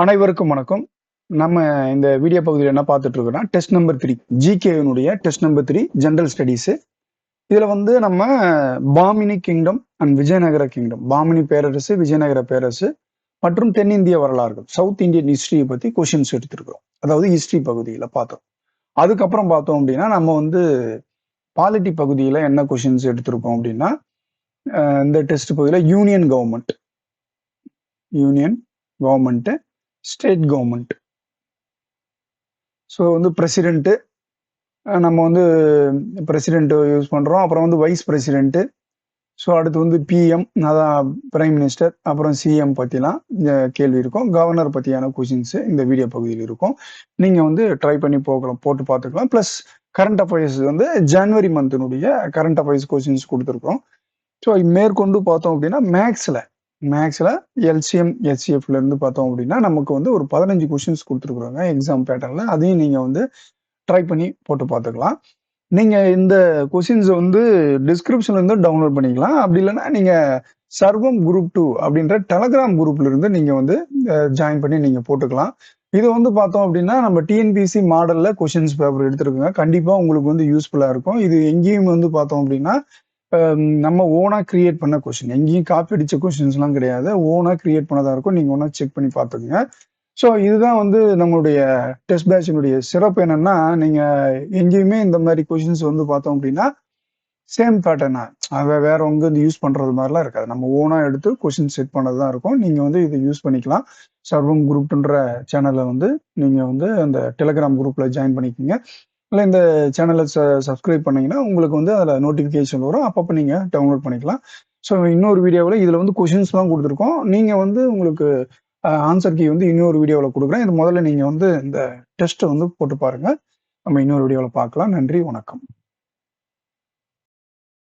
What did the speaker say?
அனைவருக்கும் வணக்கம். நம்ம இந்த வீடியோ பகுதியில என்ன பார்த்துட்டு இருக்கோம்னா, டெஸ்ட் நம்பர் 3 ஜிகேவினுடைய டெஸ்ட் நம்பர் 3 ஜெனரல் ஸ்டடீஸ். இதுல வந்து நம்ம Bahmani kingdom and Vijayanagara kingdom, Bahmani பேரரசு, விஜயநகர பேரரசு மற்றும் தென்னிந்திய வரலாறுகள், சவுத் இந்தியன் ஹிஸ்டரிய பத்தி கொஸ்டின்ஸ் எடுத்திருக்கிறோம். அதாவது ஹிஸ்டரி பகுதியில பார்த்தோம். அதுக்கப்புறம் பார்த்தோம் அப்படின்னா, நம்ம வந்து பாலிட்டி பகுதியில என்ன கொஸ்டின்ஸ் எடுத்திருக்கோம் அப்படின்னா, இந்த டெஸ்ட் பகுதியில union government, state government. So வந்து பிரசிடென்ட்டு, நம்ம வந்து பிரசிடென்ட் யூஸ் பண்ணுறோம். அப்புறம் வந்து வைஸ் பிரசிடென்ட்டு. ஸோ அடுத்து வந்து பிஎம், அதான் பிரைம் மினிஸ்டர். அப்புறம் சிஎம் பற்றிலாம் கேள்வி இருக்கும். கவர்னர் பற்றியான கொஷின்ஸு இந்த வீடியோ பகுதியில் இருக்கும். நீங்கள் வந்து ட்ரை பண்ணி போட்டு பார்த்துக்கலாம். ப்ளஸ் கரண்ட் அஃபேர்ஸ் வந்து ஜனவரி மந்த்தினுடைய கரண்ட் அஃபேர்ஸ் கொஷின்ஸ் கொடுத்துருக்கோம். ஸோ மேற்கொண்டு பார்த்தோம் அப்படின்னா மேக்ஸில் எல்சிஎம் ஹெச்சிஎஃப்ல இருந்து பார்த்தோம் அப்படின்னா நமக்கு வந்து ஒரு 15 கொஷின்ஸ் கொடுத்துருக்குறாங்க எக்ஸாம் பேட்டர்னில். அதையும் நீங்கள் வந்து ட்ரை பண்ணி போட்டு பார்த்துக்கலாம். நீங்கள் இந்த கொஷின்ஸ் வந்து டிஸ்கிரிப்ஷன்ல இருந்து டவுன்லோட் பண்ணிக்கலாம். அப்படி இல்லைன்னா நீங்கள் சர்வம் குரூப் 2 அப்படின்ற டெலகிராம் குரூப்ல இருந்து நீங்கள் வந்து ஜாயின் பண்ணி நீங்கள் போட்டுக்கலாம். இது வந்து பார்த்தோம் அப்படின்னா நம்ம டிஎன்பிஎஸ்சி மாடல்ல கொஷின்ஸ் பேப்பர் எடுத்துருக்குங்க. கண்டிப்பாக உங்களுக்கு வந்து யூஸ்ஃபுல்லாக இருக்கும். இது எங்கேயும் வந்து பார்த்தோம் அப்படின்னா நம்ம ஓனா கிரியேட் பண்ண கொஸ்டின், எங்கேயும் காப்பி அடிச்ச கொஸ்டின்ஸ்லாம் கிடையாது. ஓனா கிரியேட் பண்ணதா இருக்கும். நீங்க ஒன்னா செக் பண்ணி பார்த்துக்கோங்க. ஸோ இதுதான் வந்து நம்மளுடைய டெஸ்ட் பேட்சினுடைய சிறப்பு என்னன்னா, நீங்க எங்கேயுமே இந்த மாதிரி கொஸ்டின்ஸ் வந்து பார்த்தோம் அப்படின்னா சேம் பேட்டர்னா வேற உங்க வந்து யூஸ் பண்றது மாதிரிலாம் இருக்காது. நம்ம ஓனா எடுத்து கொஸ்டின் செட் பண்ணது தான் இருக்கும். நீங்க வந்து இதை யூஸ் பண்ணிக்கலாம். சர்வம் குரூப்ன்ற சேனலை வந்து நீங்க வந்து அந்த டெலிகிராம் குரூப்ல ஜாயின் பண்ணிக்கோங்க. இல்லை இந்த சேனலை சப்ஸ்கிரைப் பண்ணீங்கன்னா உங்களுக்கு வந்து அதில் நோட்டிஃபிகேஷன் வரும். அப்பப்போ நீங்கள் டவுன்லோட் பண்ணிக்கலாம். ஸோ இன்னொரு வீடியோவில் இதில் வந்து கொஷின்ஸ்லாம் கொடுத்துருக்கோம். நீங்கள் வந்து உங்களுக்கு ஆன்சர் கீ வந்து இன்னொரு வீடியோவில் கொடுக்குறேன். இது முதல்ல நீங்கள் வந்து இந்த டெஸ்ட்டை வந்து போட்டு பாருங்கள். நம்ம இன்னொரு வீடியோவில் பார்க்கலாம். நன்றி, வணக்கம்.